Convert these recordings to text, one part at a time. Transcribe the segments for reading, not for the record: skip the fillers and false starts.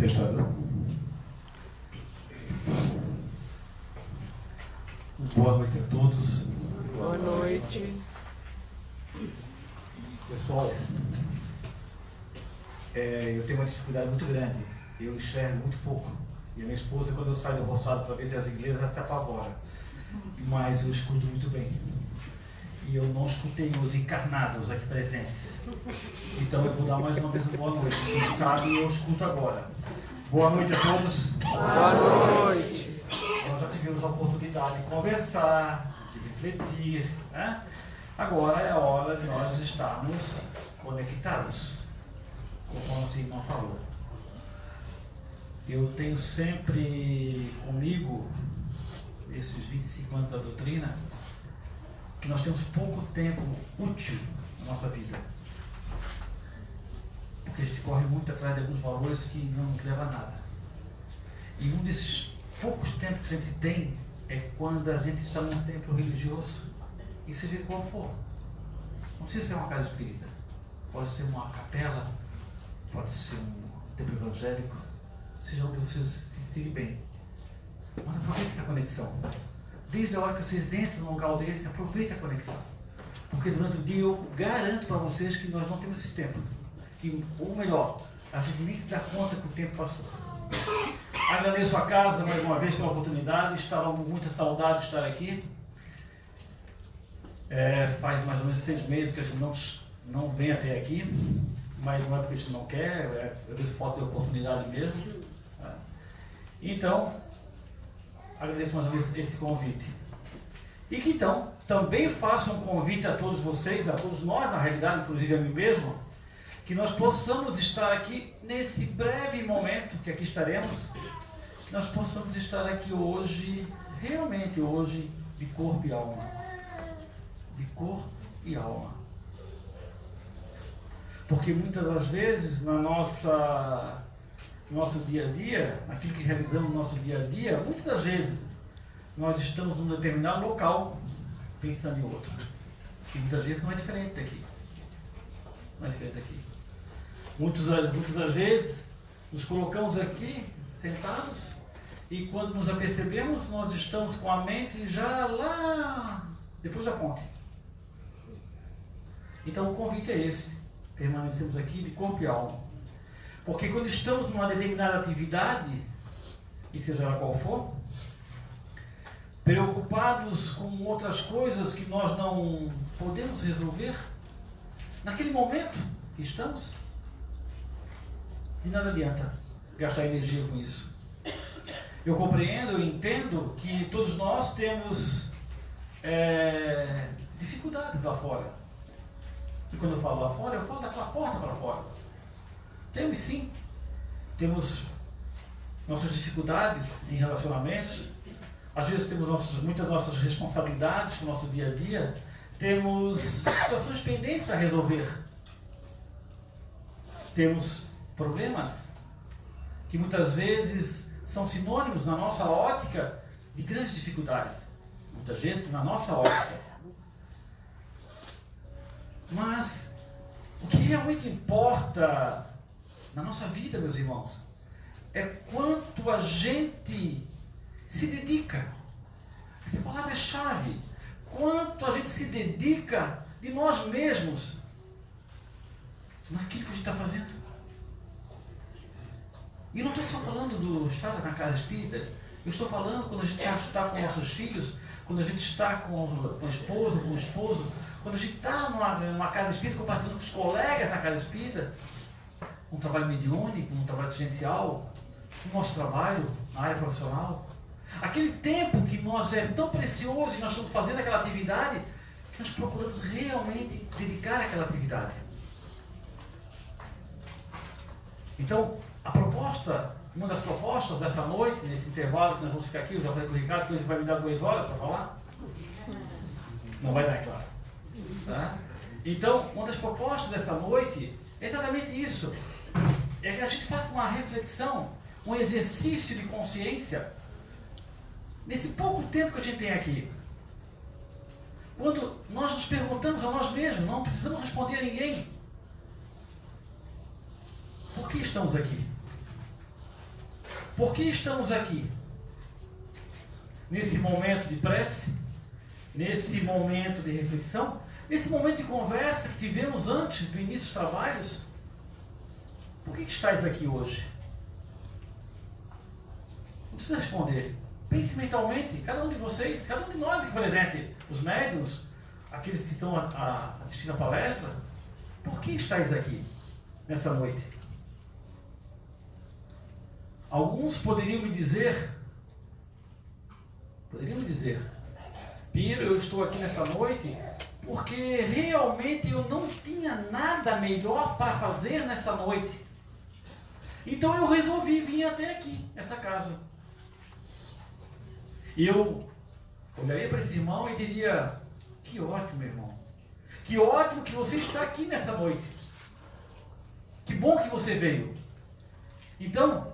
administrador. Boa noite a todos. Boa noite. Pessoal, eu tenho uma dificuldade muito grande. Eu enxergo muito pouco. E a minha esposa, quando eu saio do roçado para ver as igrejas, ela se apavora. Mas eu escuto muito bem. E eu não escutei os encarnados aqui presentes. Então eu vou dar mais uma vez uma boa noite. Quem sabe eu escuto agora. Boa noite a todos. Boa noite. Nós já tivemos a oportunidade de conversar, de refletir, né? Agora é a hora de nós estarmos conectados, como nosso irmão falou. Eu tenho sempre comigo, esses 25 anos da doutrina, que nós temos pouco tempo útil na nossa vida. Porque a gente corre muito atrás de alguns valores que não nos levam a nada. E um desses poucos tempos que a gente tem é quando a gente está num templo religioso, e seja qual for. Não precisa ser uma casa espírita. Pode ser uma capela, pode ser um templo evangélico, seja onde vocês se sentirem bem. Mas aproveite essa conexão. Desde a hora que vocês entram num lugar desse, aproveite a conexão. Porque durante o dia eu garanto para vocês que nós não temos esse tempo. Ou melhor, a gente nem se dá conta que o tempo passou. Agradeço a casa mais uma vez pela oportunidade. Estava com muita saudade de estar aqui. Faz mais ou menos 6 meses que a gente não vem até aqui. Mas não é porque a gente não quer, às vezes falta de oportunidade mesmo. Então, agradeço mais uma vez esse convite. E que então, também faço um convite a todos vocês, a todos nós, na realidade, inclusive a mim mesmo, que nós possamos estar aqui nesse breve momento que aqui estaremos, nós possamos estar aqui hoje, realmente hoje, de corpo e alma. De corpo e alma. Porque muitas das vezes, no nosso dia a dia, aquilo que realizamos no nosso dia a dia, muitas das vezes nós estamos num determinado local pensando em outro. E muitas vezes não é diferente daqui. Não é diferente daqui. Muitas das vezes nos colocamos aqui sentados e quando nos apercebemos nós estamos com a mente já lá depois da ponte. Então o convite é esse. Permanecemos aqui de corpo e alma. Porque quando estamos numa determinada atividade, e seja ela qual for, preocupados com outras coisas que nós não podemos resolver, naquele momento que estamos, de nada adianta gastar energia com isso. Eu compreendo, eu entendo que todos nós temos dificuldades lá fora. E quando eu falo lá fora, eu falo daquela porta para fora. Temos sim. Temos nossas dificuldades em relacionamentos. Às vezes temos muitas nossas responsabilidades no nosso dia a dia. Temos situações pendentes a resolver. Temos problemas que muitas vezes são sinônimos na nossa ótica de grandes dificuldades. Muitas vezes na nossa ótica. Mas o que realmente importa na nossa vida, meus irmãos, é quanto a gente se dedica. Essa palavra é chave. Quanto a gente se dedica de nós mesmos naquilo que a gente está fazendo. E não estou só falando do estar na casa espírita. Eu estou falando quando a gente está com nossos filhos, quando a gente está com a esposa, com o esposo, quando a gente está numa casa espírita, compartilhando com os colegas na casa espírita, um trabalho mediúnico, um trabalho assistencial, o nosso trabalho na área profissional. Aquele tempo que nós é tão precioso e nós estamos fazendo aquela atividade, que nós procuramos realmente dedicar àquela atividade. Então, uma das propostas dessa noite, nesse intervalo que nós vamos ficar aqui, eu já falei com o Ricardo que ele vai me dar 2 horas para falar. Não vai dar, é claro. Tá? Então, uma das propostas dessa noite é exatamente isso. É que a gente faça uma reflexão, um exercício de consciência, nesse pouco tempo que a gente tem aqui. Quando nós nos perguntamos a nós mesmos, não precisamos responder a ninguém. Por que estamos aqui? Por que estamos aqui? Nesse momento de prece, nesse momento de reflexão, nesse momento de conversa que tivemos antes do início dos trabalhos. Por que estás aqui hoje? Não precisa responder. Pense mentalmente, cada um de vocês, cada um de nós aqui presente, os médiuns, aqueles que estão assistindo a palestra, por que estáis aqui nessa noite? Alguns poderiam me dizer, Piro, eu estou aqui nessa noite porque realmente eu não tinha nada melhor para fazer nessa noite. Então eu resolvi vir até aqui, essa casa. E eu olharia para esse irmão e diria, que ótimo, meu irmão. Que ótimo que você está aqui nessa noite. Que bom que você veio. Então,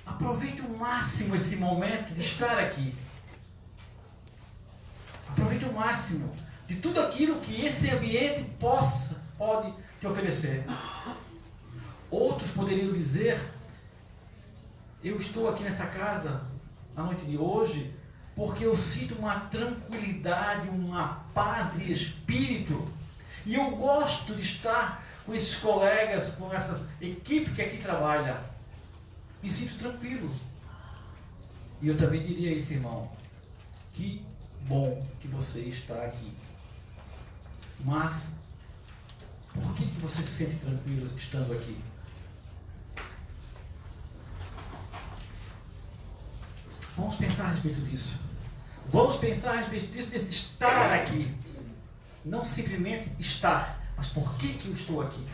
aproveite o máximo esse momento de estar aqui. Aproveite o máximo de tudo aquilo que esse ambiente pode te oferecer. Outros poderiam dizer, eu estou aqui nessa casa na noite de hoje porque eu sinto uma tranquilidade, uma paz de espírito, e eu gosto de estar com esses colegas, com essa equipe que aqui trabalha. Me sinto tranquilo. E eu também diria a esse irmão, que bom que você está aqui. Mas, por que você se sente tranquilo estando aqui? Vamos pensar a respeito disso. Vamos pensar a respeito disso, desse estar aqui. Não simplesmente estar, mas por que eu estou aqui?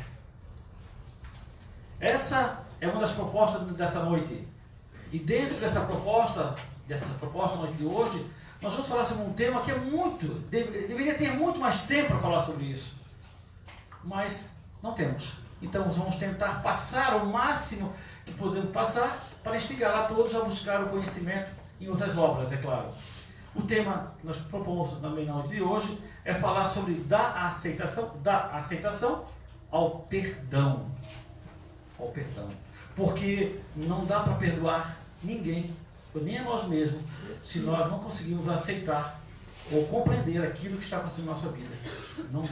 Essa é uma das propostas dessa noite. E dentro dessa proposta na noite de hoje, nós vamos falar sobre um tema que é deveria ter muito mais tempo para falar sobre isso. Mas não temos. Então vamos tentar passar o máximo que podemos passar para instigar a todos a buscar o conhecimento em outras obras, é claro. O tema que nós propomos também na noite de hoje é falar sobre da aceitação ao perdão. Ao perdão. Porque não dá para perdoar ninguém, nem a nós mesmos, se nós não conseguimos aceitar ou compreender aquilo que está acontecendo na nossa vida. Não dá.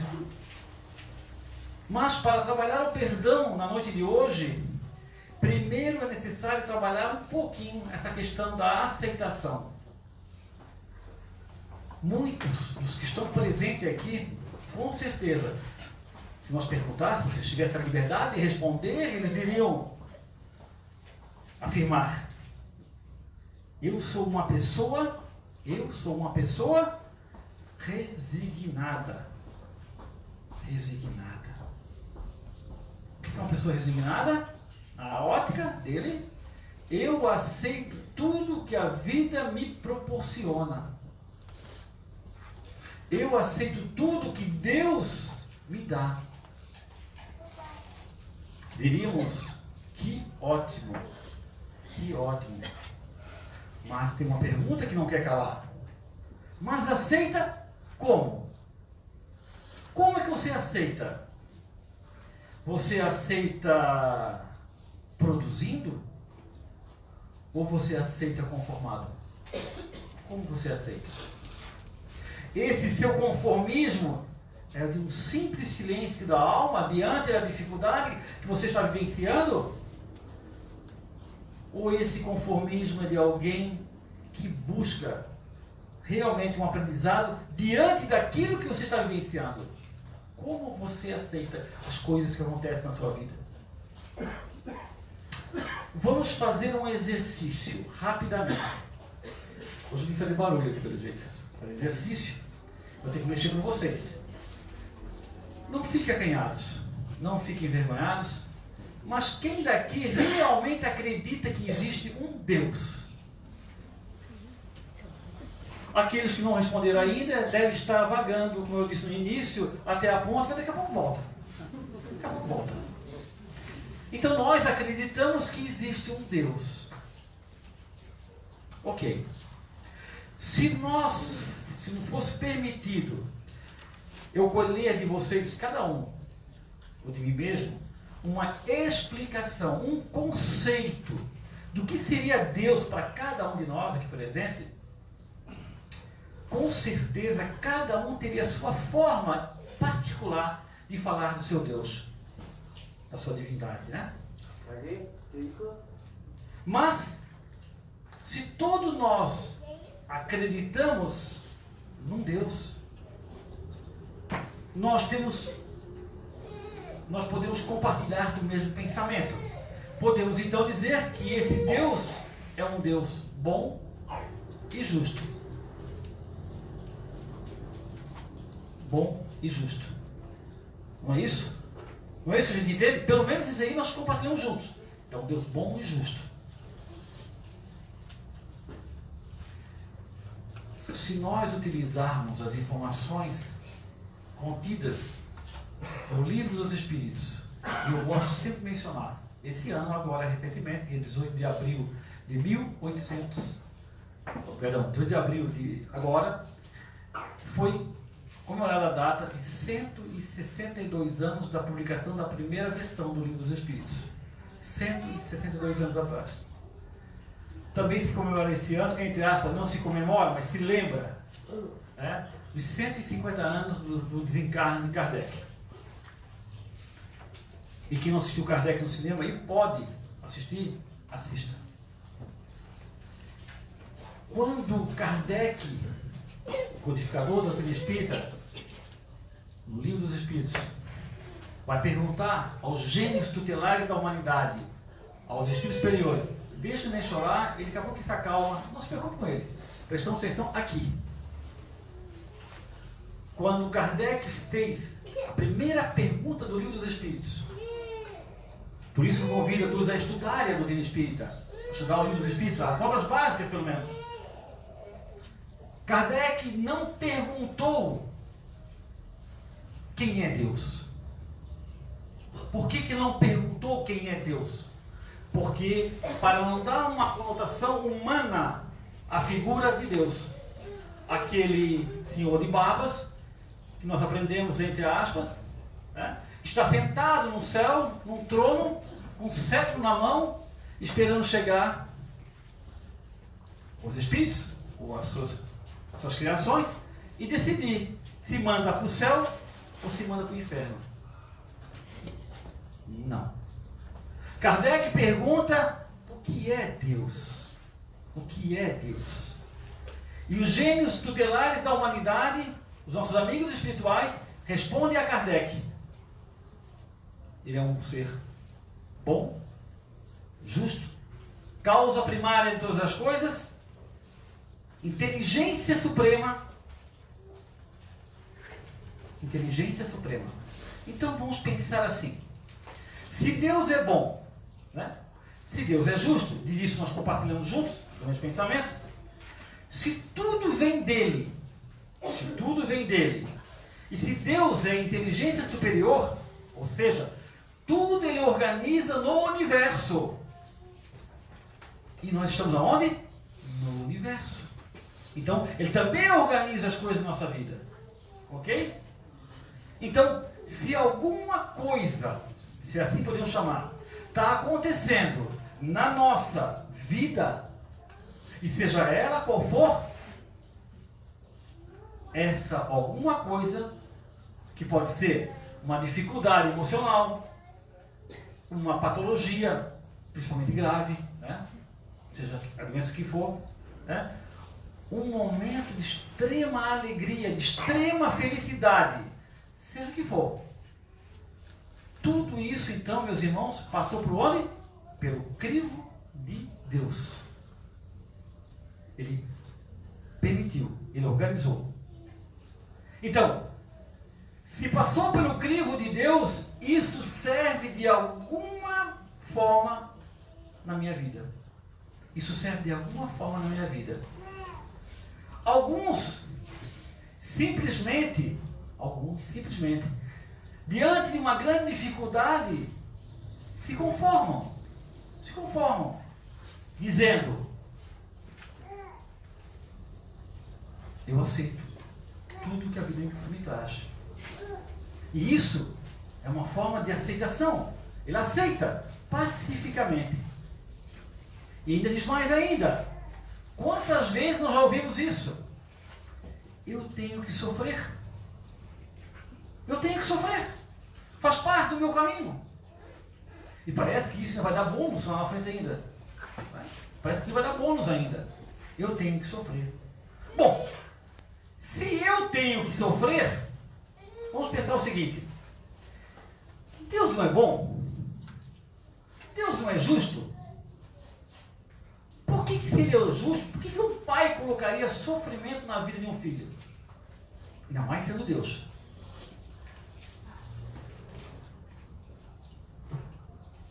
Mas para trabalhar o perdão na noite de hoje, primeiro é necessário trabalhar um pouquinho essa questão da aceitação. Muitos dos que estão presentes aqui, com certeza, se nós perguntássemos, se tivesse a liberdade de responder, eles iriam afirmar: eu sou uma pessoa resignada. Resignada. O que é uma pessoa resignada? Na ótica dele, eu aceito tudo que a vida me proporciona. Eu aceito tudo que Deus me dá. Diríamos, que ótimo. Que ótimo. Mas tem uma pergunta que não quer calar. Mas aceita como? Como é que você aceita? Você aceita produzindo? Ou você aceita conformado? Como você aceita? Esse seu conformismo é de um simples silêncio da alma diante da dificuldade que você está vivenciando? Ou esse conformismo é de alguém que busca realmente um aprendizado diante daquilo que você está vivenciando? Como você aceita as coisas que acontecem na sua vida? Vamos fazer um exercício rapidamente. Hoje eu vim fazer barulho aqui pelo jeito. Fazer exercício. Eu tenho que mexer com vocês. Não fiquem acanhados. Não fiquem envergonhados. Mas quem daqui realmente acredita que existe um Deus? Aqueles que não responderam ainda devem estar vagando, como eu disse no início, até a ponta, mas daqui a pouco volta. Daqui a pouco volta. Então nós acreditamos que existe um Deus. Ok. Se não fosse permitido eu colher de vocês, cada um, ou de mim mesmo, uma explicação, um conceito do que seria Deus para cada um de nós aqui presente, com certeza cada um teria a sua forma particular de falar do seu Deus, da sua divindade, né? Mas, se todos nós acreditamos num Deus, nós podemos compartilhar do mesmo pensamento. Podemos então dizer que esse Deus é um Deus bom e justo. Bom e justo. Não é isso? Não é isso que a gente entende? Pelo menos isso aí nós compartilhamos juntos. É um Deus bom e justo. Se nós utilizarmos as informações contidas no Livro dos Espíritos, e eu gosto sempre de mencionar, esse ano agora, recentemente, dia 18 de abril de 1800, perdão, 18 de abril de agora, foi comemorada a data de 162 anos da publicação da primeira versão do Livro dos Espíritos. 162 anos atrás. Também se comemora esse ano, entre aspas, não se comemora, mas se lembra, né, dos 150 anos do desencarne de Kardec. E quem não assistiu Kardec no cinema aí pode assistir, assista. Quando Kardec, codificador da doutrina espírita, no Livro dos Espíritos, vai perguntar aos gênios tutelares da humanidade, aos espíritos superiores, deixa nem chorar, ele acabou que se acalma, não se preocupe com ele, prestando atenção aqui. Quando Kardec fez a primeira pergunta do Livro dos Espíritos, por isso que convido a todos a estudarem a doutrina espírita, a estudar o Livro dos Espíritos, as obras básicas pelo menos. Kardec não perguntou quem é Deus. Por que não perguntou quem é Deus? Porque, para não dar uma conotação humana à figura de Deus, aquele senhor de barbas, que nós aprendemos entre aspas, né, está sentado no céu, num trono, com cetro na mão, esperando chegar os espíritos, ou as suas criações, e decidir se manda para o céu ou se manda para o inferno. Não. Kardec pergunta o que é Deus? O que é Deus? E os gênios tutelares da humanidade, os nossos amigos espirituais, respondem a Kardec. Ele é um ser bom, justo, causa primária de todas as coisas, inteligência suprema. Inteligência suprema. Então vamos pensar assim. Se Deus é bom, né? Se Deus é justo, disso nós compartilhamos juntos, o mesmo pensamento. Se tudo vem dele, e se Deus é inteligência superior, ou seja, tudo ele organiza no universo. E nós estamos aonde? No universo. Então, ele também organiza as coisas da nossa vida. Ok? Então, se alguma coisa, se assim podemos chamar, está acontecendo na nossa vida, e seja ela qual for, essa alguma coisa, que pode ser uma dificuldade emocional, uma patologia, principalmente grave, né? Seja a doença que for, né? Um momento de extrema alegria, de extrema felicidade, seja o que for. Tudo isso, então, meus irmãos, passou por onde? Pelo crivo de Deus. Ele permitiu, ele organizou. Então, se passou pelo crivo de Deus, isso serve de alguma forma na minha vida. Isso serve de alguma forma na minha vida. Alguns simplesmente, diante de uma grande dificuldade, se conformam, dizendo: eu aceito tudo que a Bíblia me traz. E isso é uma forma de aceitação. Ele aceita pacificamente. E ainda diz mais ainda. Quantas vezes nós já ouvimos isso? Eu tenho que sofrer. Eu tenho que sofrer. Faz parte do meu caminho. E parece que isso vai dar bônus lá na frente ainda. Parece que isso vai dar bônus ainda. Eu tenho que sofrer. Bom, se eu tenho que sofrer, vamos pensar o seguinte. Deus não é bom? Deus não é justo? Por que se ele é justo, por que um pai colocaria sofrimento na vida de um filho? Ainda mais sendo Deus.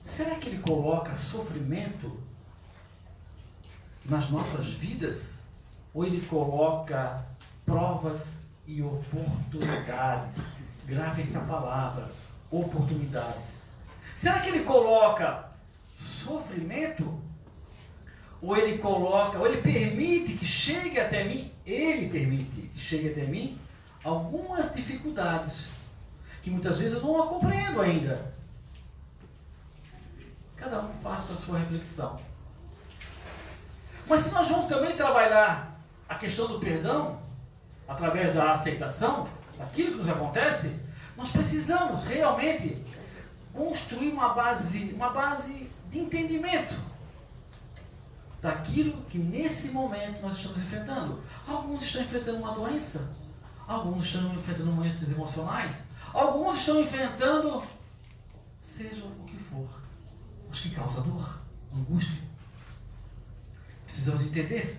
Será que ele coloca sofrimento nas nossas vidas? Ou ele coloca provas e oportunidades? Grave essa palavra, oportunidades. Será que ele coloca sofrimento? Ou ele coloca, ou ele permite que chegue até mim, ele permite que chegue até mim algumas dificuldades, que muitas vezes eu não a compreendo ainda. Cada um faça a sua reflexão. Mas se nós vamos também trabalhar a questão do perdão, através da aceitação, daquilo que nos acontece, nós precisamos realmente construir uma base de entendimento daquilo que nesse momento nós estamos enfrentando. Alguns estão enfrentando uma doença, alguns estão enfrentando momentos emocionais, alguns estão enfrentando seja o que for, mas que causa dor, angústia. Precisamos entender.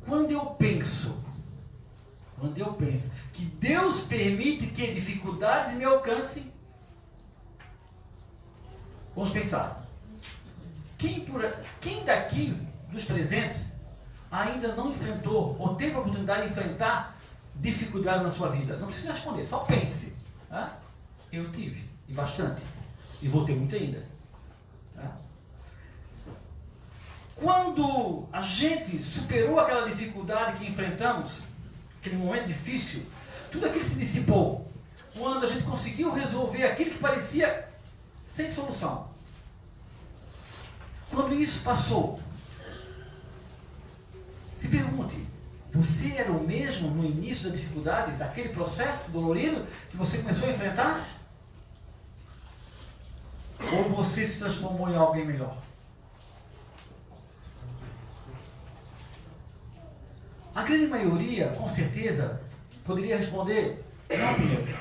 Quando eu penso que Deus permite que dificuldades me alcancem, vamos pensar. Quem daqui dos presentes ainda não enfrentou ou teve a oportunidade de enfrentar dificuldade na sua vida? Não precisa responder, só pense. Tá? Eu tive, e bastante, e vou ter muito ainda. Tá? Quando a gente superou aquela dificuldade que enfrentamos, aquele momento difícil, tudo aquilo se dissipou. Quando a gente conseguiu resolver aquilo que parecia sem solução. Quando isso passou, se pergunte, você era o mesmo no início da dificuldade, daquele processo dolorido que você começou a enfrentar? Ou você se transformou em alguém melhor? A grande maioria, com certeza, poderia responder, não, Pinheiro.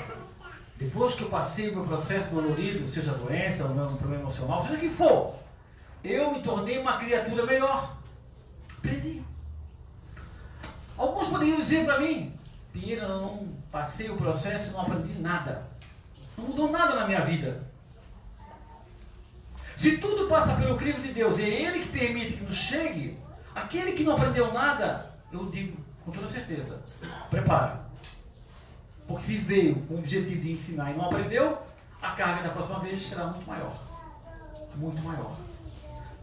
Depois que eu passei o meu processo dolorido, seja doença, ou meu problema emocional, seja o que for, eu me tornei uma criatura melhor. Aprendi. Alguns poderiam dizer para mim, Pinheiro, eu não passei o processo e não aprendi nada. Não mudou nada na minha vida. Se tudo passa pelo crivo de Deus e é Ele que permite que nos chegue, aquele que não aprendeu nada, eu digo com toda certeza, prepara. Porque se veio com o objetivo de ensinar e não aprendeu, a carga da próxima vez será muito maior. Muito maior.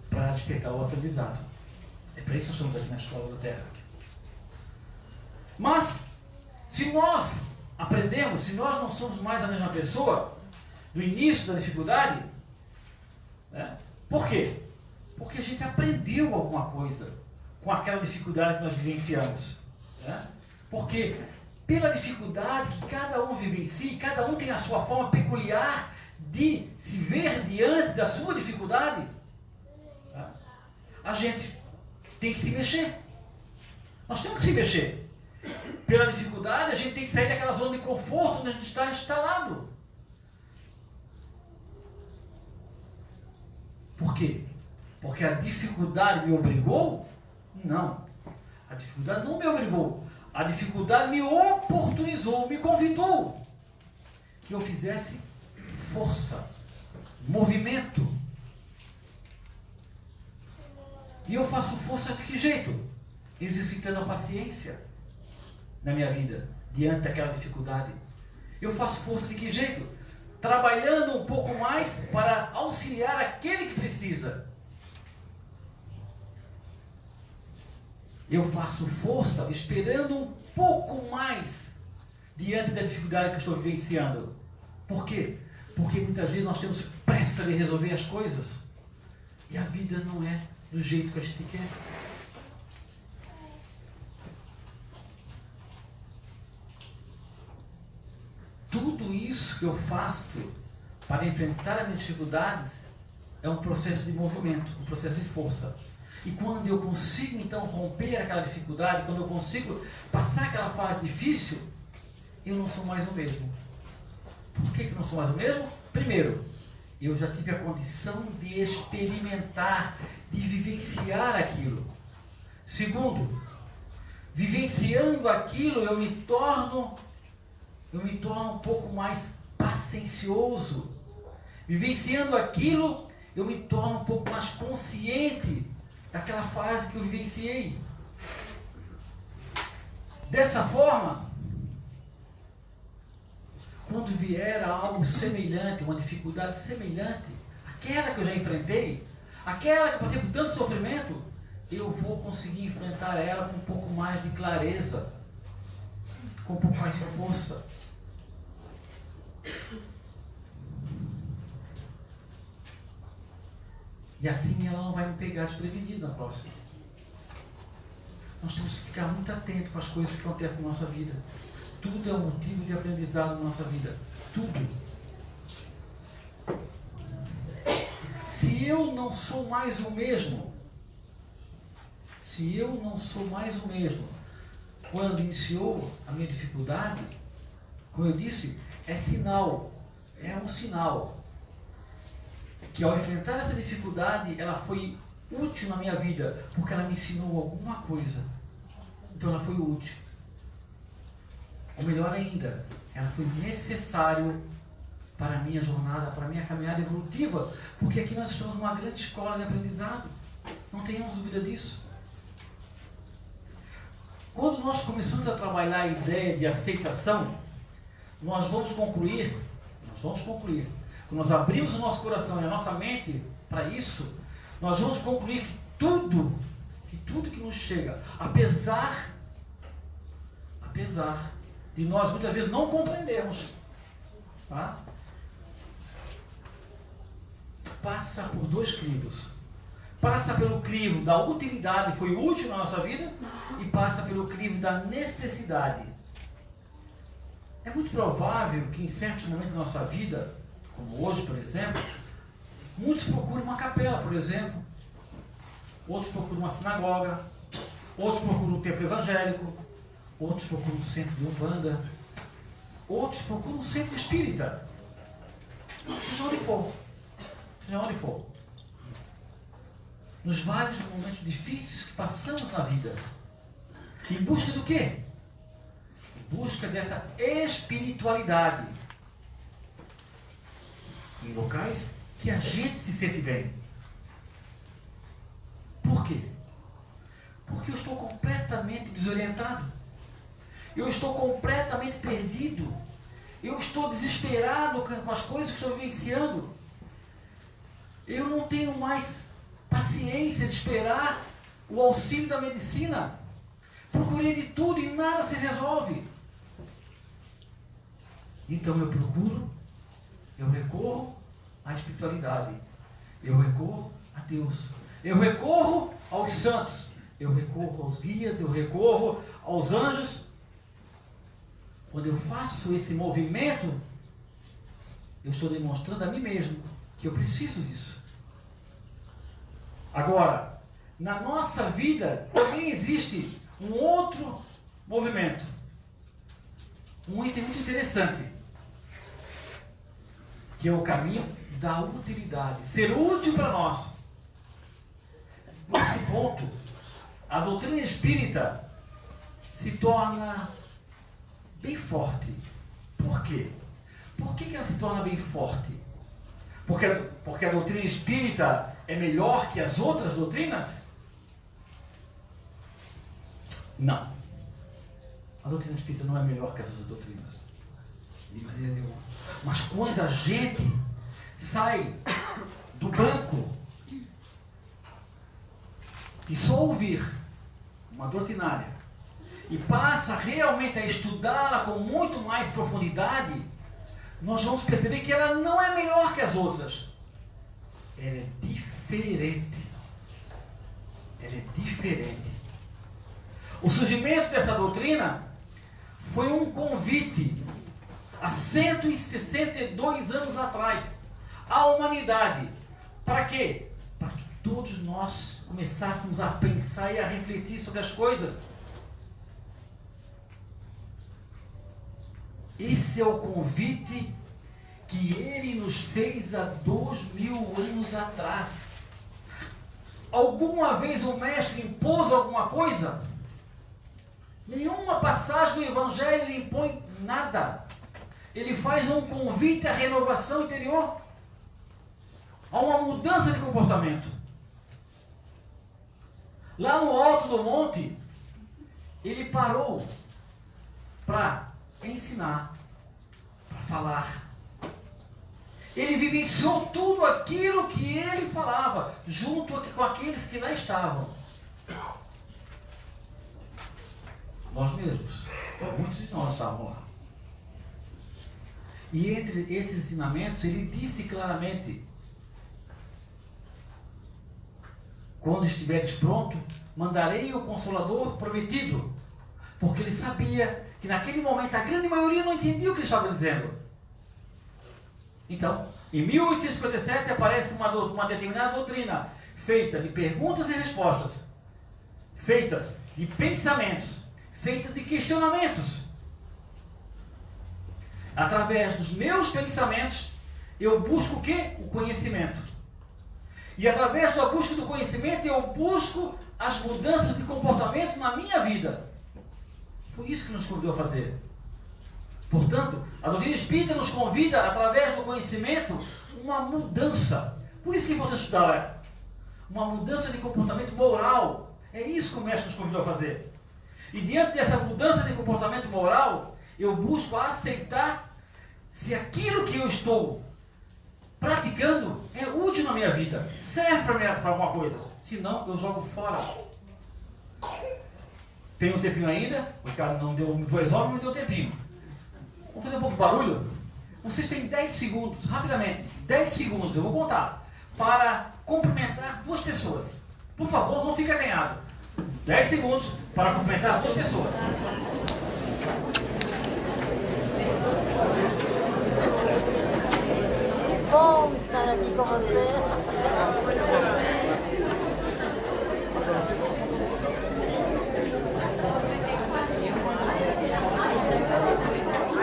Para despertar o aprendizado. É para isso que nós estamos aqui na Escola da Terra. Mas, se nós aprendemos, se nós não somos mais a mesma pessoa, do início da dificuldade, né? Por quê? Porque a gente aprendeu alguma coisa com aquela dificuldade que nós vivenciamos. Né? Porque pela dificuldade que cada um vivencia, cada um tem a sua forma peculiar de se ver diante da sua dificuldade, tá? A gente tem que se mexer. Nós temos que se mexer. Pela dificuldade, a gente tem que sair daquela zona de conforto onde a gente está instalado. Por quê? Porque a dificuldade me obrigou? Não. A dificuldade não me obrigou. A dificuldade me oportunizou, me convidou que eu fizesse força, movimento. E eu faço força de que jeito? Exercitando a paciência na minha vida, diante daquela dificuldade. Eu faço força de que jeito? Trabalhando um pouco mais para auxiliar aquele que precisa. Eu faço força esperando um pouco mais diante da dificuldade que eu estou vivenciando. Por quê? Porque muitas vezes nós temos pressa de resolver as coisas. E a vida não é do jeito que a gente quer. Tudo isso que eu faço para enfrentar as minhas dificuldades é um processo de movimento, um processo de força. E quando eu consigo então romper aquela dificuldade, quando eu consigo passar aquela fase difícil, eu não sou mais o mesmo. Por que eu não sou mais o mesmo? Primeiro, eu já tive a condição de experimentar, de vivenciar aquilo. Segundo, vivenciando aquilo, eu me torno um pouco mais paciencioso. Vivenciando aquilo, eu me torno um pouco mais consciente daquela fase que eu vivenciei. Dessa forma, quando vier algo semelhante, uma dificuldade semelhante, aquela que eu já enfrentei, aquela que eu passei por tanto sofrimento, eu vou conseguir enfrentar ela com um pouco mais de clareza, com um pouco mais de força. E assim ela não vai me pegar desprevenida na próxima. Nós temos que ficar muito atentos com as coisas que acontecem na nossa vida. Tudo é um motivo de aprendizado na nossa vida. Tudo. Se eu não sou mais o mesmo, quando iniciou a minha dificuldade, como eu disse, é um sinal que ao enfrentar essa dificuldade, ela foi útil na minha vida, porque ela me ensinou alguma coisa. Então ela foi útil. Ou melhor ainda, ela foi necessária para a minha jornada, para a minha caminhada evolutiva, porque aqui nós estamos numa grande escola de aprendizado. Não tenhamos dúvida disso. Quando nós começamos a trabalhar a ideia de aceitação, nós vamos concluir, quando nós abrimos o nosso coração e a nossa mente para isso, nós vamos concluir que tudo que nos chega, apesar de nós muitas vezes não compreendermos, tá? Passa por dois crivos. Passa pelo crivo da utilidade, foi útil na nossa vida, e passa pelo crivo da necessidade. É muito provável que em certos momentos da nossa vida, como hoje, por exemplo, muitos procuram uma capela, por exemplo, outros procuram uma sinagoga, outros procuram um templo evangélico, outros procuram um centro de umbanda, outros procuram um centro espírita, seja onde for. Nos vários momentos difíceis que passamos na vida, em busca do quê? Em busca dessa espiritualidade, em locais que a gente se sente bem. Por quê? Porque eu estou completamente desorientado. Eu estou completamente perdido. Eu estou desesperado com as coisas que estou vivenciando. Eu não tenho mais paciência de esperar o auxílio da medicina. Procurei de tudo e nada se resolve. Então eu recorro à espiritualidade. Eu recorro a Deus. Eu recorro aos santos. Eu recorro aos guias. Eu recorro aos anjos. Quando eu faço esse movimento, eu estou demonstrando a mim mesmo que eu preciso disso. Agora, na nossa vida também existe um outro movimento. Um item muito interessante, que é o caminho da utilidade. Ser útil para nós. Nesse ponto, a doutrina espírita se torna bem forte. Por quê? Por que ela se torna bem forte? Porque a doutrina espírita é melhor que as outras doutrinas? Não. A doutrina espírita não é melhor que as outras doutrinas. De maneira nenhuma. Mas quando a gente sai do banco e só ouvir uma doutrinária e passa realmente a estudá-la com muito mais profundidade, nós vamos perceber que ela não é melhor que as outras. Ela é diferente. diferente. Ela é diferente. O surgimento dessa doutrina foi um convite há 162 anos atrás à humanidade. Para quê? Para que todos nós começássemos a pensar e a refletir sobre as coisas. Esse é o convite que ele nos fez há 2000 anos atrás. Alguma vez o mestre impôs alguma coisa? Nenhuma passagem do Evangelho lhe impõe nada. Ele faz um convite à renovação interior, a uma mudança de comportamento. Lá no alto do monte, ele parou para ensinar, para falar. Ele vivenciou tudo aquilo que ele falava, junto com aqueles que lá estavam. Nós mesmos, muitos de nós estavam lá. E entre esses ensinamentos, ele disse claramente: quando estiveres pronto, mandarei o Consolador prometido. Porque ele sabia que naquele momento a grande maioria não entendia o que ele estava dizendo. Então, em 1857 aparece uma determinada doutrina feita de perguntas e respostas, feitas de pensamentos, feitas de questionamentos. Através dos meus pensamentos, eu busco o quê? O conhecimento. E através da busca do conhecimento, eu busco as mudanças de comportamento na minha vida. Foi isso que nos convidou a fazer. Portanto, a doutrina espírita nos convida, através do conhecimento, uma mudança. Por isso que é importante estudar. Uma mudança de comportamento moral. É isso que o mestre nos convidou a fazer. E diante dessa mudança de comportamento moral, eu busco aceitar se aquilo que eu estou praticando é útil na minha vida, serve para alguma coisa. Se não, eu jogo fora. Tem um tempinho ainda, o cara não deu 2 horas, mas me deu um tempinho. Vamos fazer um pouco de barulho? Vocês têm 10 segundos, rapidamente, 10 segundos, eu vou contar, para cumprimentar 2 pessoas. Por favor, não fique acanhado. 10 segundos para cumprimentar 2 pessoas. Bom estar aqui com você.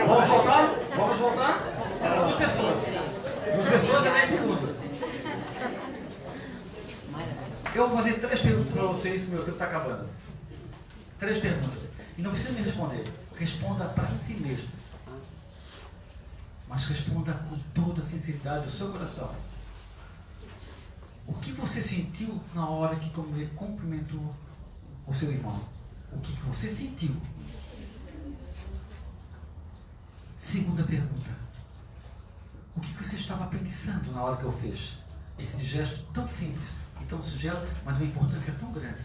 Vamos voltar? Vamos voltar? Era 2 pessoas. 2 pessoas é 10 segundos. Eu vou fazer 3 perguntas para vocês, que o meu tempo está acabando. 3 perguntas. E não precisa me responder. Responda para si mesmo. Mas responda com toda a sinceridade do seu coração. O que você sentiu na hora que cumprimentou o seu irmão? O que você sentiu? Segunda pergunta. O que você estava pensando na hora que eu fiz esse gesto tão simples e tão singelo, mas de uma importância tão grande?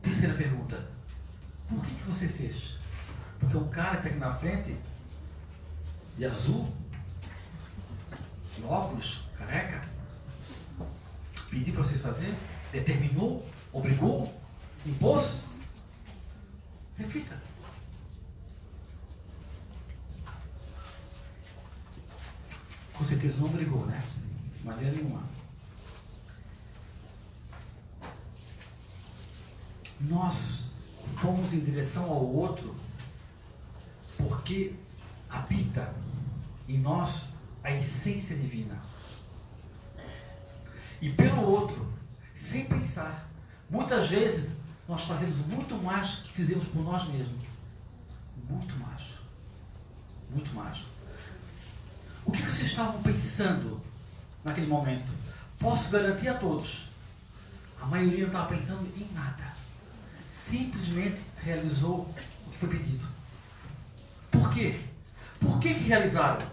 Terceira pergunta. Por que você fez? Porque um cara que está aqui na frente, de azul, de óculos, careca, pediu para vocês fazer, determinou, obrigou, impôs? Reflita. Com certeza não obrigou, né? De maneira nenhuma. Nós fomos em direção ao outro porque habita em nós a essência divina. E pelo outro, sem pensar, muitas vezes nós fazemos muito mais do que fizemos por nós mesmos. Muito mais. Muito mais. O que vocês estavam pensando naquele momento? Posso garantir a todos, a maioria não estava pensando em nada. Simplesmente realizou o que foi pedido. Por quê? Por que realizaram?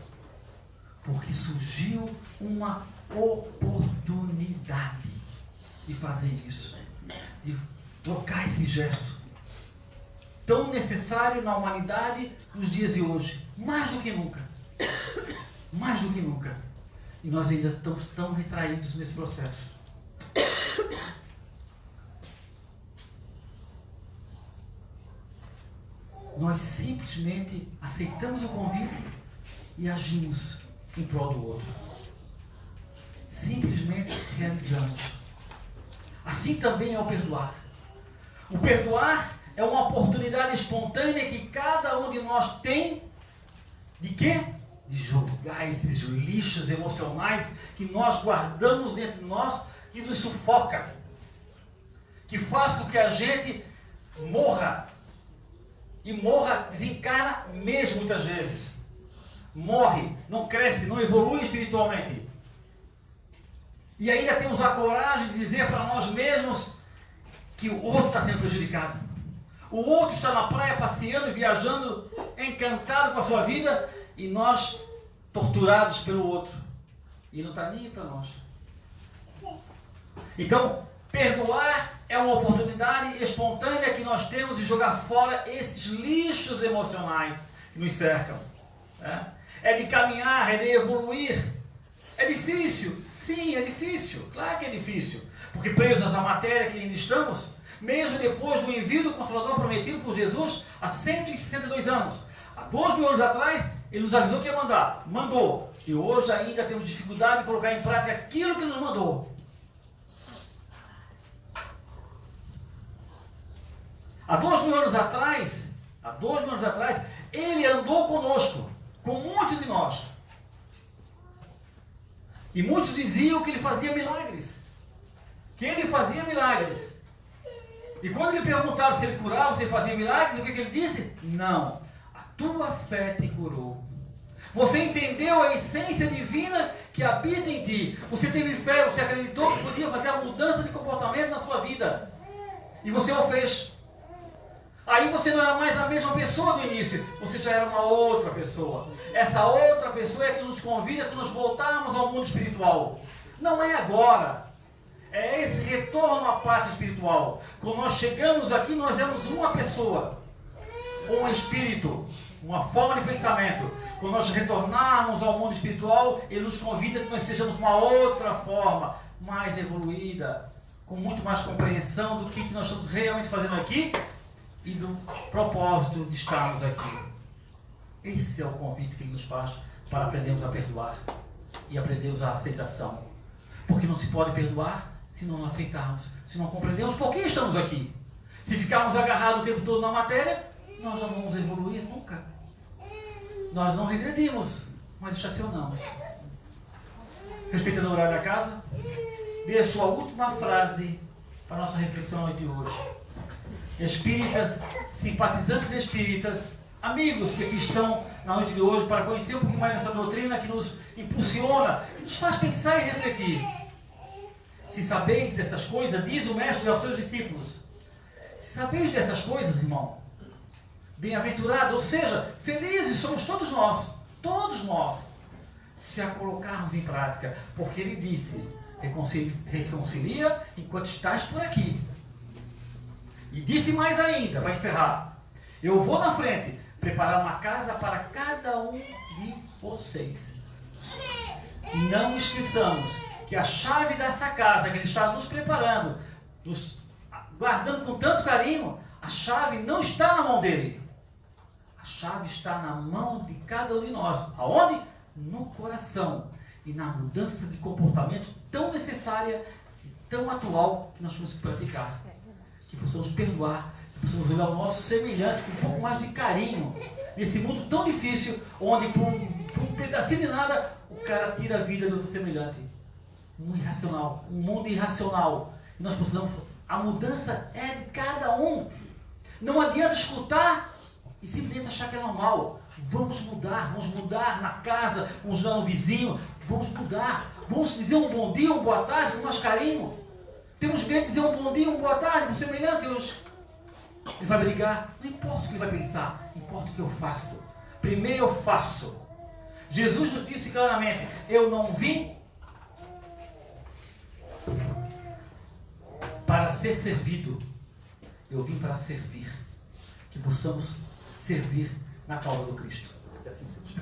Porque surgiu uma oportunidade de fazer isso, de trocar esse gesto tão necessário na humanidade nos dias de hoje, mais do que nunca. Mais do que nunca. E nós ainda estamos tão retraídos nesse processo. Nós simplesmente aceitamos o convite e agimos em prol do outro. Simplesmente realizamos. Assim também é o perdoar. O perdoar é uma oportunidade espontânea que cada um de nós tem de quê? De jogar esses lixos emocionais que nós guardamos dentro de nós, que nos sufoca, que faz com que a gente morra. E morra, desencarna mesmo muitas vezes. Morre, não cresce, não evolui espiritualmente. E ainda temos a coragem de dizer para nós mesmos que o outro está sendo prejudicado. O outro está na praia passeando e viajando, encantado com a sua vida, e nós torturados pelo outro. E não está nem aí para nós. Então, perdoar é uma oportunidade espontânea que nós temos de jogar fora esses lixos emocionais que nos cercam. É de caminhar, é de evoluir. É difícil? Sim, é difícil. Claro que é difícil. Porque presos na matéria que ainda estamos, mesmo depois do envio do Consolador prometido por Jesus há 162 anos. Há 2.000 anos atrás, ele nos avisou que ia mandar. Mandou. E hoje ainda temos dificuldade de colocar em prática aquilo que nos mandou. Há 2.000 anos atrás, ele andou conosco, com muitos de nós. E muitos diziam que ele fazia milagres. Que ele fazia milagres. E quando lhe perguntaram se ele curava, se ele fazia milagres, o que ele disse? Não. A tua fé te curou. Você entendeu a essência divina que habita em ti. Você teve fé, você acreditou que podia fazer a mudança de comportamento na sua vida. E você o fez. Aí você não era mais a mesma pessoa do início, você já era uma outra pessoa. Essa outra pessoa é que nos convida a nos voltarmos ao mundo espiritual. Não é agora. É esse retorno à parte espiritual. Quando nós chegamos aqui, nós vemos uma pessoa, um espírito, uma forma de pensamento. Quando nós retornarmos ao mundo espiritual, ele nos convida a que nós sejamos uma outra forma, mais evoluída, com muito mais compreensão do que nós estamos realmente fazendo aqui e do propósito de estarmos aqui. Esse é o convite que ele nos faz para aprendermos a perdoar e aprendermos a aceitação. Porque não se pode perdoar se não aceitarmos, se não compreendermos por que estamos aqui. Se ficarmos agarrados o tempo todo na matéria, nós não vamos evoluir nunca. Nós não regredimos, mas estacionamos. Respeitando o horário da casa, deixo a última frase para a nossa reflexão de hoje. Espíritas, simpatizantes espíritas, amigos que aqui estão na noite de hoje para conhecer um pouco mais dessa doutrina que nos impulsiona, que nos faz pensar e refletir. Se sabeis dessas coisas, diz o Mestre aos seus discípulos, se sabeis dessas coisas, irmão, bem-aventurado, ou seja, felizes somos todos nós, se a colocarmos em prática, porque ele disse, reconcilia enquanto estás por aqui. E disse mais ainda, para encerrar, eu vou na frente preparar uma casa para cada um de vocês. E não esqueçamos que a chave dessa casa que ele está nos preparando, nos guardando com tanto carinho, a chave não está na mão dele. A chave está na mão de cada um de nós. Aonde? No coração. E na mudança de comportamento tão necessária e tão atual que nós vamos praticar. Que possamos perdoar, que possamos olhar o nosso semelhante com um pouco mais de carinho. Nesse mundo tão difícil, onde por um pedacinho de nada, o cara tira a vida do outro semelhante. Um mundo irracional. E nós precisamos, a mudança é de cada um. Não adianta escutar e simplesmente achar que é normal. Vamos mudar na casa, vamos mudar no vizinho, vamos mudar. Vamos dizer um bom dia, uma boa tarde com mais carinho. Temos medo de dizer um bom dia, uma boa tarde, um semelhante. Ele vai brigar. Não importa o que ele vai pensar, importa o que eu faço. Primeiro eu faço. Jesus nos disse claramente, eu não vim para ser servido. Eu vim para servir. Que possamos servir na causa do Cristo. Que assim seja.